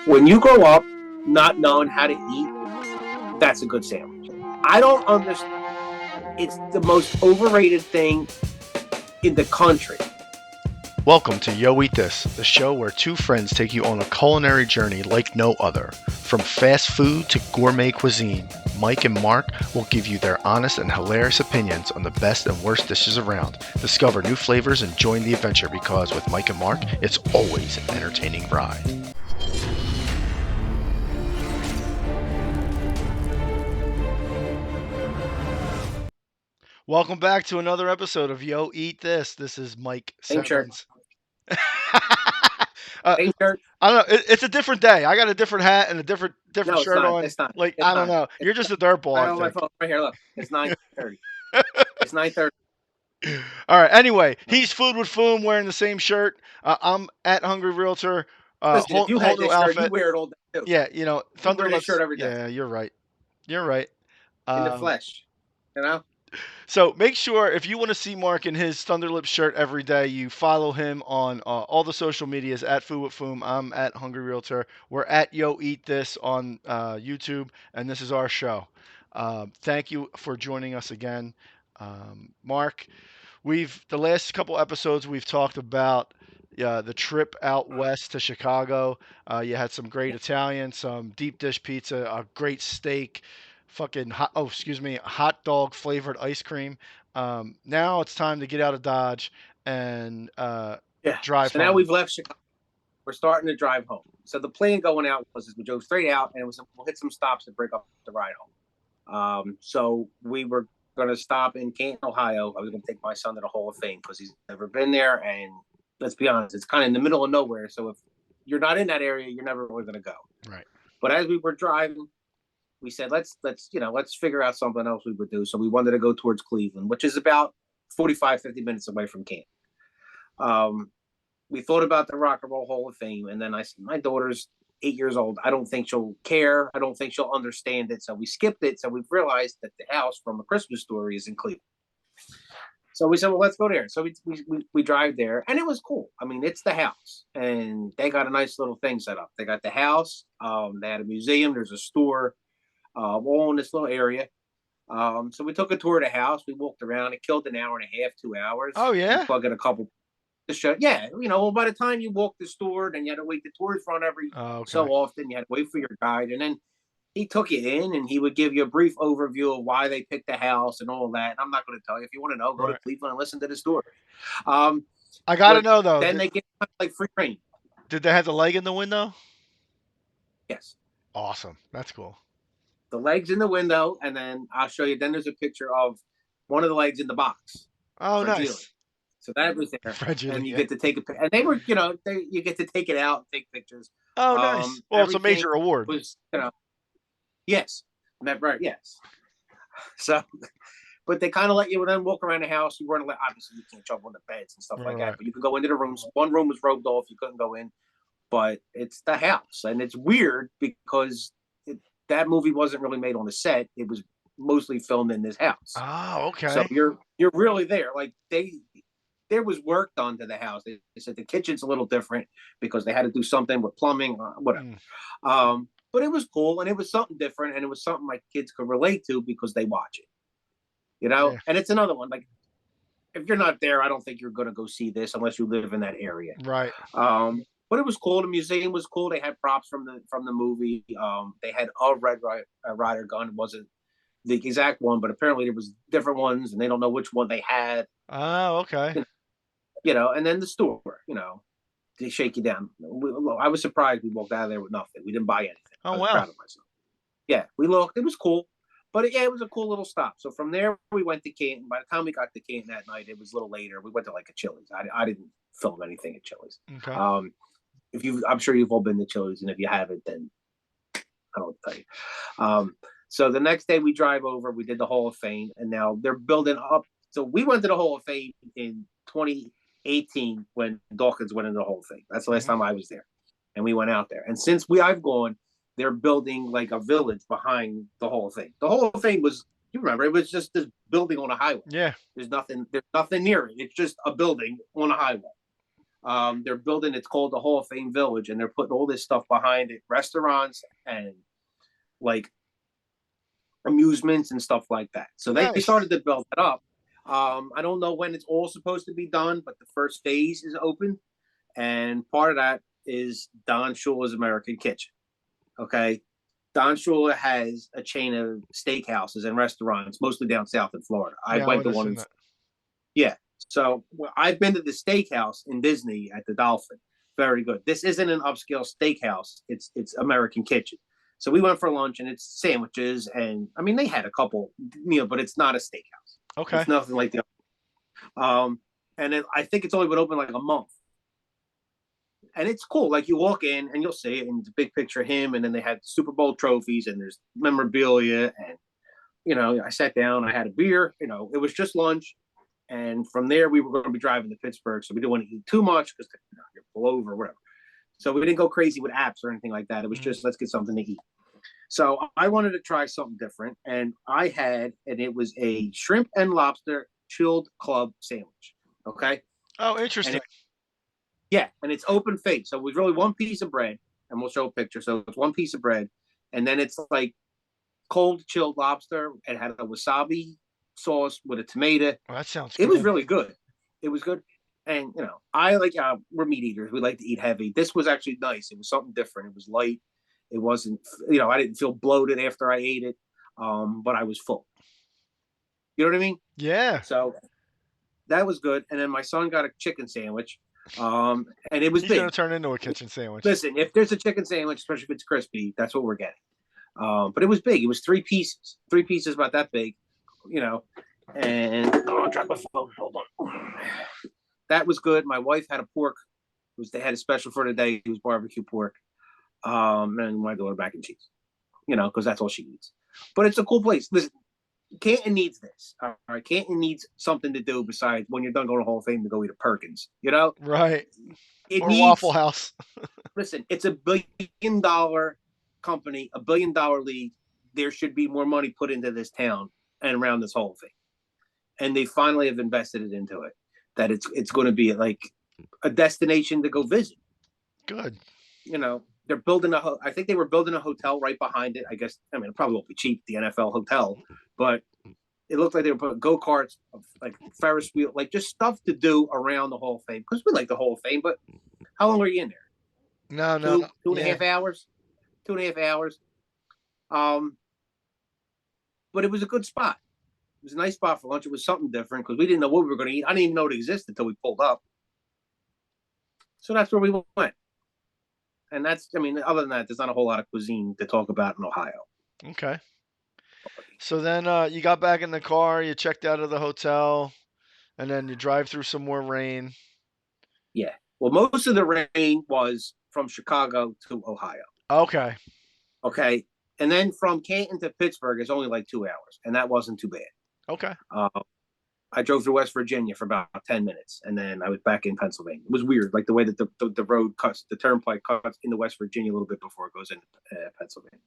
When you grow up not knowing how to eat, that's a good sandwich. I don't understand. It's the most overrated thing in the country. Welcome to Yo Eat This, the show where two friends take you on a culinary journey like no other. From fast food to gourmet cuisine, Mike and Marc will give you their honest and hilarious opinions on the best and worst dishes around. Discover new flavors and join the adventure because with Mike and Marc, it's always an entertaining ride. Welcome back to another episode of Yo Eat This. This is Mike Same shirt. Simmons. Same shirt. I don't know. It's a different day. I got a different hat and a different No, it's shirt not. on. It's not. Like It's I don't not. know. You're just a dirtball. I I have my think. phone right here. Look, it's 9:30. It's 9:30. All right. Anyway, he's Food with Foom wearing the same shirt. I'm at Hungry Realtor. Listen, if you Whole had new this shirt, you outfit. wear it all day too. Yeah, You wear this Thunderlips. shirt every day Yeah, you're right. You're right. in the flesh. You know. So make sure if you want to see Marc in his Thunderlips shirt every day, you follow him on all the social medias at Food with Foom. I'm at Hungry Realtor. We're at Yo Eat This on YouTube, and this is our show. Thank you for joining us again, Marc. The last couple episodes we've talked about the trip out west to Chicago. You had some great Italian, some deep dish pizza, a great steak, hot dog flavored ice cream. Now it's time to get out of Dodge and Yeah. drive So now home. we've left Chicago. We're starting to drive home. So the plan going out was we drove straight out, and we'll hit some stops to break up the ride home. So we were going to stop in Canton, Ohio. I was going to take my son to the Hall of Fame because he's never been there, and let's be honest, it's kind of in the middle of nowhere. So if you're not in that area, you're never really going to go. Right. But as we were driving, we said let's figure out something else we would do. So we wanted to go towards Cleveland, which is about 50 minutes away from Canton. We thought about the Rock and Roll Hall of Fame, and then I said, my daughter's 8 years old. I don't think she'll care. I don't think she'll understand it. So we skipped it. So we've realized that the house from A Christmas Story is in Cleveland. So we said, well, let's go there. So we drive there, and it was cool. I mean, it's the house, and they got a nice little thing set up. They got the house. They had a museum. There's a store, all in this little area. So we took a tour of the house. We walked around. It killed an hour and a half, 2 hours. Oh yeah. We plug in a couple. Show. Yeah, well, by the time you walk the store, then you had to wait the tour front every so often. You had to wait for your guide, and then he took you in, and he would give you a brief overview of why they picked the house and all that. And I'm not going to tell you. If you want to know, go to Cleveland and listen to the story. I got to know though. Then they get like free reign. Did they have the leg in the window? Yes. Awesome. That's cool. The legs in the window, and then I'll show you. Then there's a picture of one of the legs in the box. Oh, nice. So that was there, Fragile, and you get to take a and they were, you get to take it out, take pictures. Oh, nice. Well, it's a major award. Was, yes, right, yes. So, but they kind of let you then walk around the house. You weren't allowed, obviously, you can't jump on the beds and stuff like that. But you could go into the rooms. One room was roped off; you couldn't go in. But it's the house, and it's weird because that movie wasn't really made on a set. It was mostly filmed in this house. Oh, okay. So you're really there. Like there was work done to the house. They said the kitchen's a little different because they had to do something with plumbing or whatever. But it was cool, and it was something different, and it was something my kids could relate to because they watch it. Yeah. And it's another one. Like, if you're not there, I don't think you're going to go see this unless you live in that area. Right. But it was cool. The museum was cool. They had props from the movie. They had a Red Ryder gun. It wasn't the exact one, but apparently there was different ones, and they don't know which one they had. Oh, okay. And then the store, they shake you down. I was surprised we walked out of there with nothing. We didn't buy anything. Oh, I was wow. proud of myself. Yeah, we looked. It was cool. But, it was a cool little stop. So from there, we went to Canton. By the time we got to Canton that night, it was a little later. We went to, like, a Chili's. I didn't film anything at Chili's. Okay. I'm sure you've all been to Chili's, and if you haven't, then I don't tell you. So the next day we drive over. We did the Hall of Fame, and now they're building up. So we went to the Hall of Fame in 2018 when Dawkins went into the Hall of Fame. That's the last time I was there, and we went out there. And since I've gone, they're building like a village behind the Hall of Fame. The Hall of Fame was, you remember, it was just this building on a highway. Yeah. There's nothing near it. It's just a building on a highway. They're building, it's called the Hall of Fame Village, and they're putting all this stuff behind it, restaurants and like amusements and stuff like that. So they Nice. started to build that up. I don't know when it's all supposed to be done, but the first phase is open, and part of that is Don Shula's American Kitchen. Okay, Don Shula has a chain of steakhouses and restaurants, mostly down south in Florida. I Yeah, I went would to have one seen in, that. yeah. So I've been to the steakhouse in Disney at the Dolphin. Very good. This isn't an upscale steakhouse. It's American Kitchen. So we went for lunch, and it's sandwiches, and I mean they had a couple, but it's not a steakhouse. Okay. It's nothing like the. And then I think it's only been open like a month, and it's cool. Like you walk in and you'll see it, and it's a big picture of him, and then they had Super Bowl trophies, and there's memorabilia, and I sat down, I had a beer. It was just lunch, and from there we were going to be driving to Pittsburgh, so we didn't want to eat too much because you're full over or whatever. So we didn't go crazy with apps or anything like that. It was just let's get something to eat. So I wanted to try something different, and it was a shrimp and lobster chilled club sandwich. Okay. Oh, And interesting. yeah, and it's open face. So it was really one piece of bread, and we'll show a picture. So it's one piece of bread, and then it's like cold chilled lobster. It had a wasabi sauce with a tomato. Well, that sounds It was good. really good. It was good. And I like we're meat eaters. We like to eat heavy. This was actually nice. It was something different. It was light. It wasn't, I didn't feel bloated after I ate it. But I was full. You know what I mean? Yeah. So that was good. And then my son got a chicken sandwich. And it was He's gonna big. turn into a kitchen sandwich. Listen, if there's a chicken sandwich, especially if it's crispy, that's what we're getting. But it was big. It was three pieces about that big, and I'll drop my phone. Hold on. That was good. My wife had a pork. They had a special for today. It was barbecue pork. And my daughter mac and cheese. Because that's all she eats. But it's a cool place. Listen, Canton needs this. All right, Canton needs something to do besides when you're done going to Hall of Fame to go eat a Perkins. Right. It Or Waffle needs. House. Listen, it's $1 billion company, $1 billion league. There should be more money put into this town and around this whole thing. And they finally have invested it into it. That it's going to be like a destination to go visit. Good. They're building I think they were building a hotel right behind it. I guess, it probably won't be cheap, the NFL hotel, but it looked like they were putting go-karts, like Ferris wheel, like just stuff to do around the Hall of Fame. Because we like the Hall of Fame, but how long are you in there? No, Two, no. two and a Yeah. half hours? 2.5 hours. But it was a good spot. It was a nice spot for lunch. It was something different because we didn't know what we were going to eat. I didn't even know it existed until we pulled up. So that's where we went. And other than that, there's not a whole lot of cuisine to talk about in Ohio. Okay. So then you got back in the car, you checked out of the hotel, and then you drive through some more rain. Yeah. Well, most of the rain was from Chicago to Ohio. Okay. Okay. And then from Canton to Pittsburgh is only like 2 hours, and that wasn't too bad. Okay. I drove through West Virginia for about 10 minutes, and then I was back in Pennsylvania. It was weird, like the way that the road cuts, the turnpike cuts into West Virginia a little bit before it goes into Pennsylvania.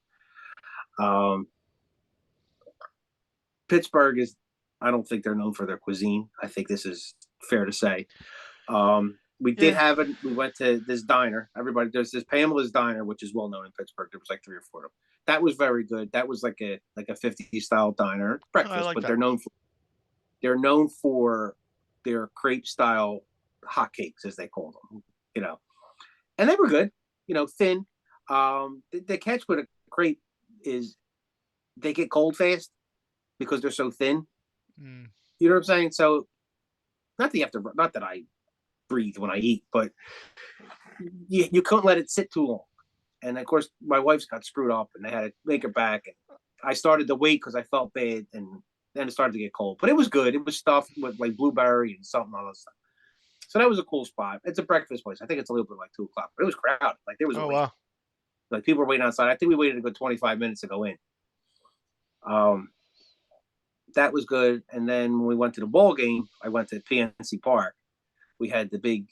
Pittsburgh is, I don't think they're known for their cuisine. I think this is fair to say. We did Yeah. have it. We went to this diner. There's this Pamela's Diner, which is well known in Pittsburgh. There was like 3 or 4 of them. That was very good. That was like a 50s style diner breakfast, like but that. they're known for their crepe style hotcakes, as they call them. And they were good. Thin. The catch with a crepe is they get cold fast because they're so thin. Mm. You know what I'm saying? So not that I breathe when I eat, but you couldn't let it sit too long. And of course, my wife's got screwed up, and they had to make her back. And I started to wait because I felt bad, and then it started to get cold. But it was good. It was stuffed with like blueberry and something other stuff. So that was a cool spot. It's a breakfast place. I think it's a little bit like 2 o'clock, but it was crowded. Like there was a wait. Wow. Like people were waiting outside. I think we waited a good 25 minutes to go in. That was good. And then when we went to the ball game, I went to PNC Park. We had the big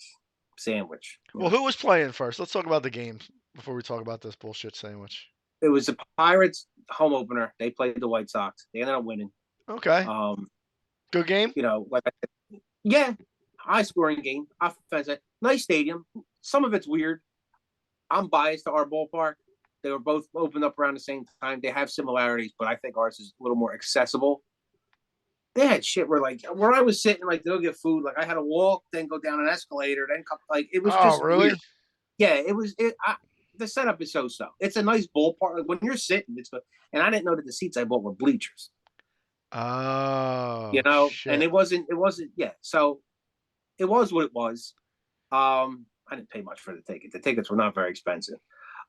sandwich. Well, who was playing first? Let's talk about the games before we talk about this bullshit sandwich. It was the Pirates home opener. They played the White Sox. They ended up winning. Okay. Good game? Like I said, yeah, high scoring game, offensive. Nice stadium. Some of it's weird. I'm biased to our ballpark. They were both opened up around the same time. They have similarities, but I think ours is a little more accessible. They had shit where like where I was sitting, like they'll get food. Like I had to walk, then go down an escalator, then come. Like it was Oh, just weird. really? Yeah, it was. The setup is so. It's a nice ballpark. Like when you're sitting, it's good. And I didn't know that the seats I bought were bleachers. Oh, And shit. it wasn't. Yeah, so it was what it was. I didn't pay much for the ticket. The tickets were not very expensive.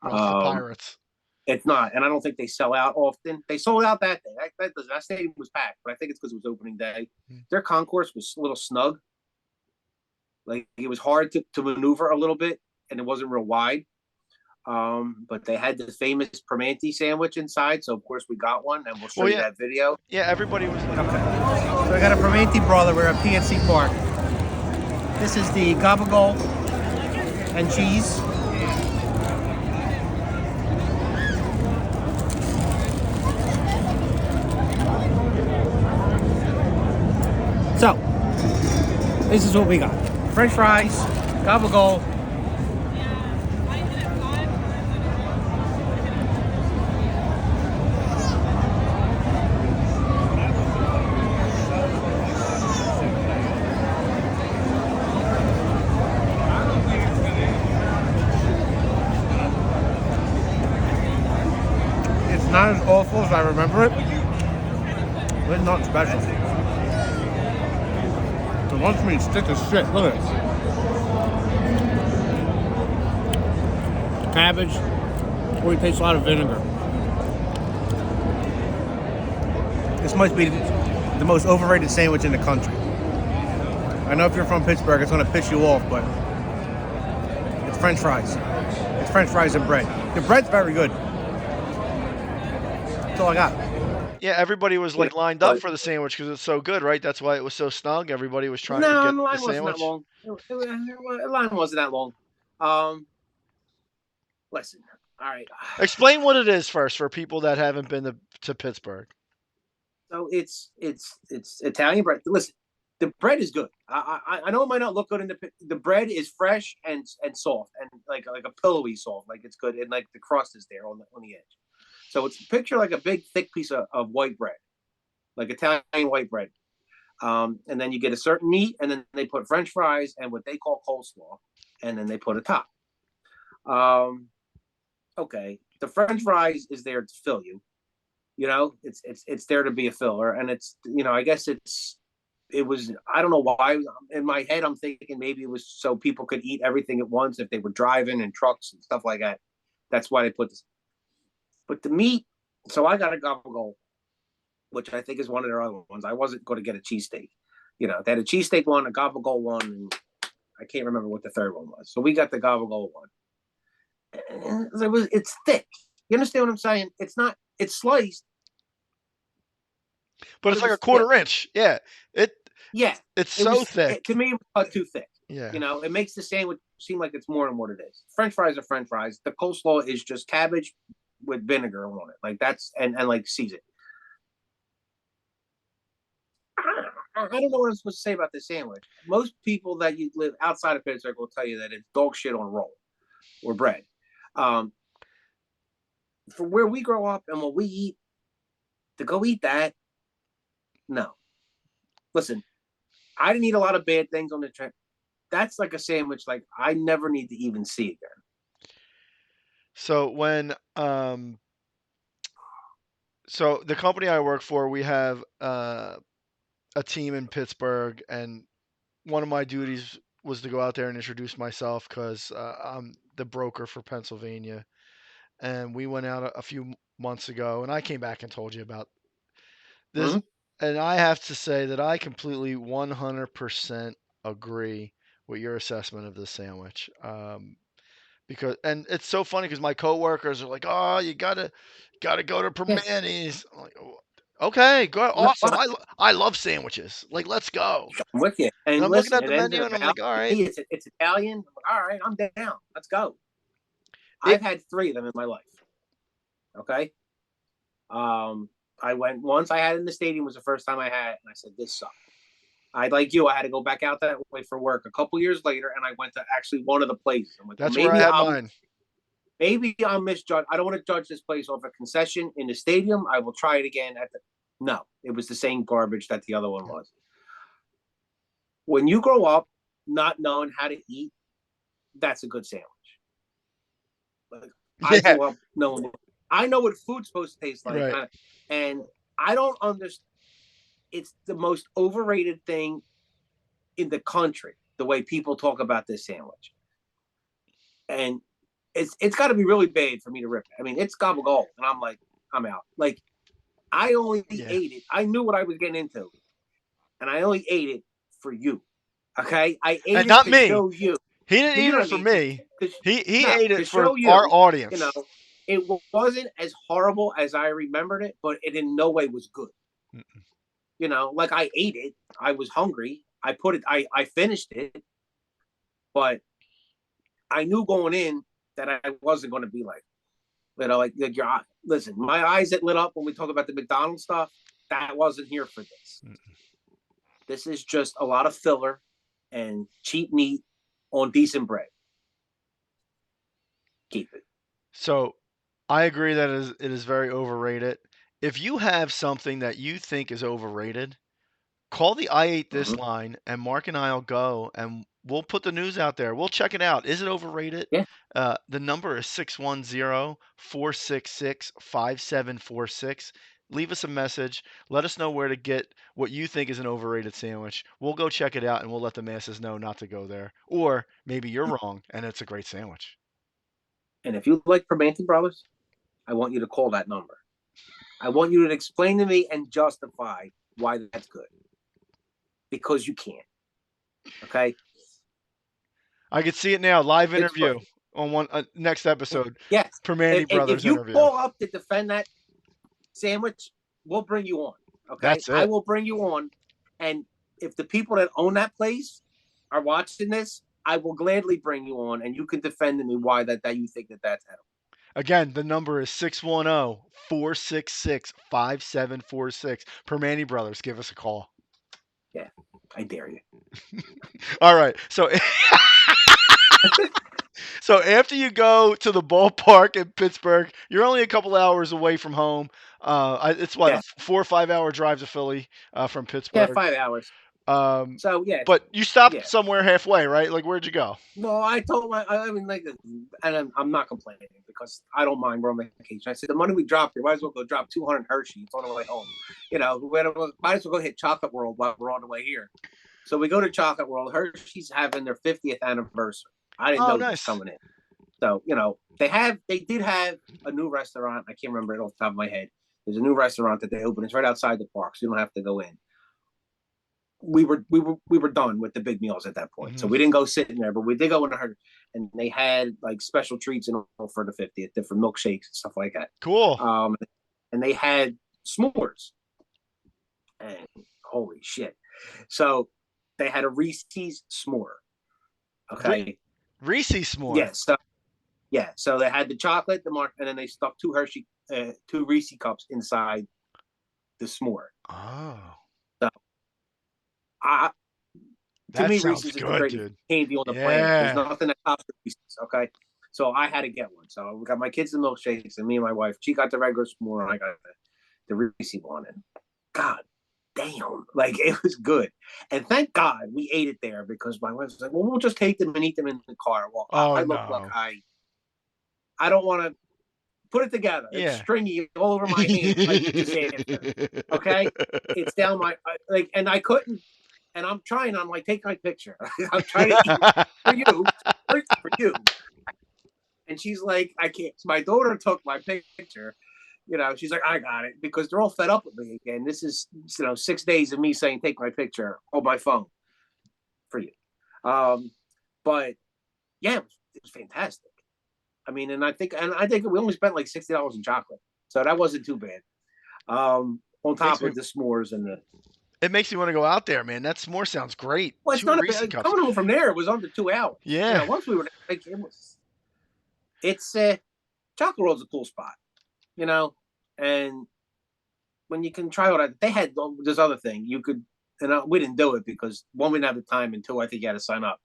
Well, it's the Um, Pirates. it's not, and I don't think they sell out often. They sold out that day. That stadium was packed, but I think it's because it was opening day. Their concourse was a little snug. Like it was hard to maneuver a little bit, and it wasn't real wide. But they had the famous Primanti sandwich inside, so of course we got one, and we'll show you that video. Yeah, everybody was like, okay. So I got a Primanti brother. We're at PNC Park. This is the gabagol and cheese. So, this is what we got. French fries, gabagol. It's not as awful as I remember it, but it's not special. The lunch meat's thick as shit. Look at it. Cabbage. Really tastes a lot of vinegar. This must be the most overrated sandwich in the country. I know if you're from Pittsburgh, it's going to piss you off, but it's French fries. It's French fries and bread. The bread's very good. That's all I got. yeah, everybody was like lined up for the sandwich because it's so good, right? That's why it was so snug. Everybody was trying to get the the line wasn't sandwich. that long. The line wasn't that long. Listen, all right. Explain what it is first for people that haven't been to Pittsburgh. So it's Italian bread. Listen, the bread is good. I know it might not look good in the bread is fresh and soft and like a pillowy soft, like it's good, and like the crust is there on the edge. So it's picture like a big thick piece of white bread, like Italian white bread. And then you get a certain meat, and then they put French fries and what they call coleslaw, and then they put a top. Okay, the French fries is there to fill you. It's there to be a filler, and it's I guess it was I don't know why in my head I'm thinking maybe it was so people could eat everything at once if they were driving in trucks and stuff like that. That's why they put this. But the meat, so I got a gobble, which I think is one of their other ones. I wasn't going to get a cheesesteak. They had a cheesesteak one, a gobble one, and I can't remember what the third one was. So we got the gobble one. It's thick. You understand what I'm saying? It's sliced. But it's like a quarter inch. Yeah. It's so thick. To me, it was too thick. Yeah. It makes the sandwich seem like it's more than what it is. French fries are French fries. The coleslaw is just cabbage with vinegar on it. Like that's and like season. I don't know what I'm supposed to say about this sandwich. Most people that you live outside of Pittsburgh will tell you that it's dog shit on roll or bread. For where we grow up and what we eat, to go eat that, no. Listen, I didn't eat a lot of bad things on the trip. That's like a sandwich like I never need to even see again. So when so the company I work for, we have a team in Pittsburgh, and one of my duties was to go out there and introduce myself because I'm the broker for Pennsylvania. And we went out a few months ago, and I came back and told you about this. And I have to say that I completely 100% agree with your assessment of this sandwich. Because and it's so funny because my coworkers are like, "Oh, you gotta go to Primanti's." I'm like, "Oh, okay, go, awesome. I love sandwiches. Like, let's go." I'm with you. And And I'm looking listen, at the it ended menu, up and I'm like, "All right." hey, it's Italian. All right, I'm down. Let's go. It, I've had 3 of them in my life. Okay. I went once. I had in the stadium was the first time I had it, and I said, "This sucks." I like you. I had to go back out that way for work a couple years later, and I went to actually one of the places. I'm like, well, That's where I had mine. maybe I'll misjudge. I don't want to judge this place off a concession in the stadium. I will try it again at the. No, it was the same garbage that the other one was. When you grow up not knowing how to eat, that's a good sandwich. Like, I Yeah, grew up knowing. I know what food's supposed to taste like, right. and I don't understand. It's the most overrated thing in the country. The way people talk about this sandwich, and it's got to be really bad for me to rip it. I mean, it's gobble gobble, and I'm like, I'm out. Like, I only Yeah. ate it. I knew what I was getting into, and I only ate it for you. Okay, I ate And it not to me. show you. He didn't You eat know what it I for mean? me. He No, ate to it for show our you. You know, audience. it wasn't as horrible as I remembered it, but it in no way was good. Mm-mm. You know, like I ate it. I was hungry. I put it. I finished it, but I knew going in that I wasn't going to be like, like your eye. Listen, my eyes that lit up when we talk about the McDonald's stuff, that wasn't here for this. Mm-mm. This is just a lot of filler and cheap meat on decent bread. Keep it. So I agree that it is very overrated. If you have something that you think is overrated, call the I ate this Mm-hmm. line, and Mark and I'll go and we'll put the news out there. We'll check it out. Is it overrated? Yeah. The number is 610-466-5746. Leave us a message. Let us know where to get what you think is an overrated sandwich. We'll go check it out and we'll let the masses know not to go there. Or maybe you're wrong and it's a great sandwich. And if you like Primanti Brothers, I want you to call that number. I want you to explain to me and justify why that's good. Because you can't. Okay? I could see it now. Live interview Pittsburgh. on one next episode. Yes. Primanti If Brothers you interview. call up to defend that sandwich, we'll bring you on. Okay? That's I it. will bring you on. And if the people that own that place are watching this, I will gladly bring you on and you can defend me why that you think that's edible. Again, the number is 610-466-5746. Primanti Brothers, give us a call. Yeah. I dare you. All right. So after you go to the ballpark in Pittsburgh, you're only a couple hours away from home. It's what, a Yeah. 4 or 5 hour drive to Philly from Yeah, Pittsburgh. 5 hours. Um, So yeah, but you stopped yeah. somewhere halfway, right? Like, where'd you go? Well, I told I mean, like, and I'm not complaining because I don't mind going on vacation. I said the money we dropped, we might as well go drop 200 Hershey. It's on the way home. You know, might as well go hit Chocolate World while we're on the way here. So we go to Chocolate World. Hershey's having their 50th anniversary. I didn't Oh, know this nice. coming in. So they did have a new restaurant. I can't remember it off the top of my head. There's a new restaurant that they opened. It's right outside the park, so you don't have to go in. We were done with the big meals at that point. Hmm. So we didn't go sitting there, but we did go in her, and they had like special treats and all for the 50th, different milkshakes and stuff like that. Cool. And they had s'mores, and holy shit! So they had a Reese's s'more. Okay. Reese's s'more. Yes. Yeah, so they had the chocolate, the mark, and then they stuck two Reese cups inside the s'more. Oh, So, to that me, sounds Reese's is the good, greatest dude. candy on the planet. There's Yeah. nothing that tops Reese's. Okay, so I had to get one. So we got my kids the milkshakes, and me and my wife. She got the regular s'more, and I got the Reese one. And God damn, like it was good. And thank God we ate it there because my wife was like, "Well, we'll just take them and eat them in the car." Well, Oh, I look like no. I don't want to put it together. It's Yeah. stringy all over my hand like a disaster. Okay, it's down my like, and I couldn't. And I'm trying. I'm like, take my picture. I'm trying to eat for you, for you. And she's like, I can't. So my daughter took my picture. You know, she's like, I got it because they're all fed up with me again. This is 6 days of me saying, take my picture on my phone for you. But yeah, it was fantastic. I mean, and I think we only spent like $60 in chocolate, so that wasn't too bad. On Makes top me of the s'mores and the. It makes me want to go out there, man. That s'more sounds great. Well, it's Two not a Reese cups. coming home from there. It was under 2 hours. You Yeah. know, once we were like, it's Chocolate World's a cool spot, you know, and when you can try all that, they had this other thing you could. and we didn't do it because one, we didn't have the time, and two, I think you had to sign up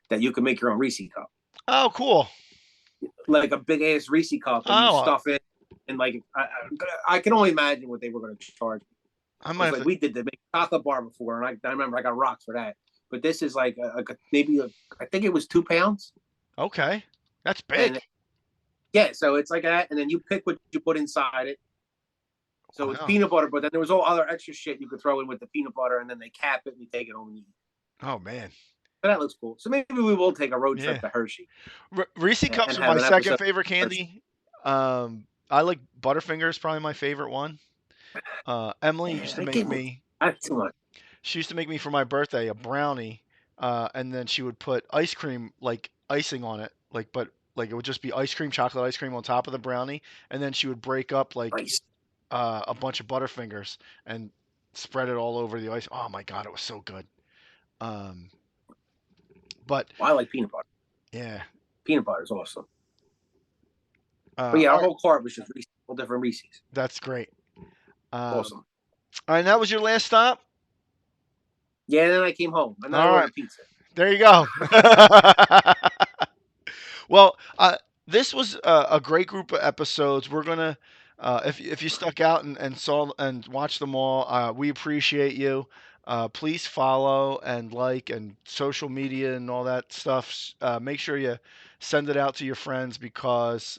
that you can make your own Reese cup, Oh, cool. like a big ass Reese cup, and you Oh, stuff it, and like I can only imagine what they were going to charge I might because have like to. we did the chocolate bar before, and I remember I got rocks for that. But this is like maybe I think it was 2 pounds, Okay, that's big. and yeah, so it's like that, and then you pick what you put inside it. So it's Wow. peanut butter, but then there was all other extra shit you could throw in with the peanut butter, and then they cap it and you take it home and eat. Oh man. So that looks cool. So maybe we will take a road trip Yeah. to Hershey Reese and cups are have my an second episode favorite of Hershey. candy. I like Butterfingers, probably my favorite one. Emily used Man, to I make get me. I have too much. She used to make me for my birthday a brownie, and then she would put ice cream, like icing on it, like it would just be ice cream, chocolate ice cream on top of the brownie, and then she would break up like Nice. a bunch of Butterfingers and spread it all over the ice. Oh my God, it was so good. Um, but Well, I like peanut butter. yeah, Peanut butter is awesome. But yeah, all our right, whole cart was just Reese, all different Reese's. that's great. Awesome. All right, that was your last stop. Yeah, and then I came home and then I All right, ordered pizza. there you go. Well, this was a great group of episodes. We're gonna, if you stuck out and saw and watched them all, we appreciate you. Please follow and like and social media and all that stuff. Make sure you send it out to your friends because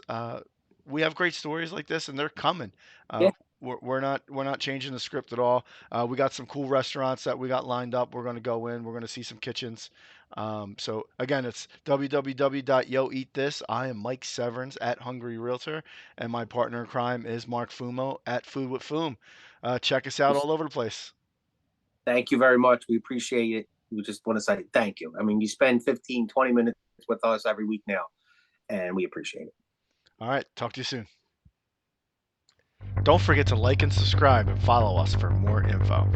we have great stories like this and they're coming. Uh, Yeah, we're not changing the script at all. We got some cool restaurants that we got lined up. We're gonna go in. We're gonna see some kitchens. So again, it's www.yoeatthis. I am Mike Severns at Hungry Realtor, and my partner in crime is Mark Fumo at Food with Fum. Check us out all over the place. thank you very much. We appreciate it. We just want to say thank you. I mean, you spend 15, 20 minutes with us every week now, and we appreciate it. All right, talk to you soon. Don't forget to like and subscribe and follow us for more info.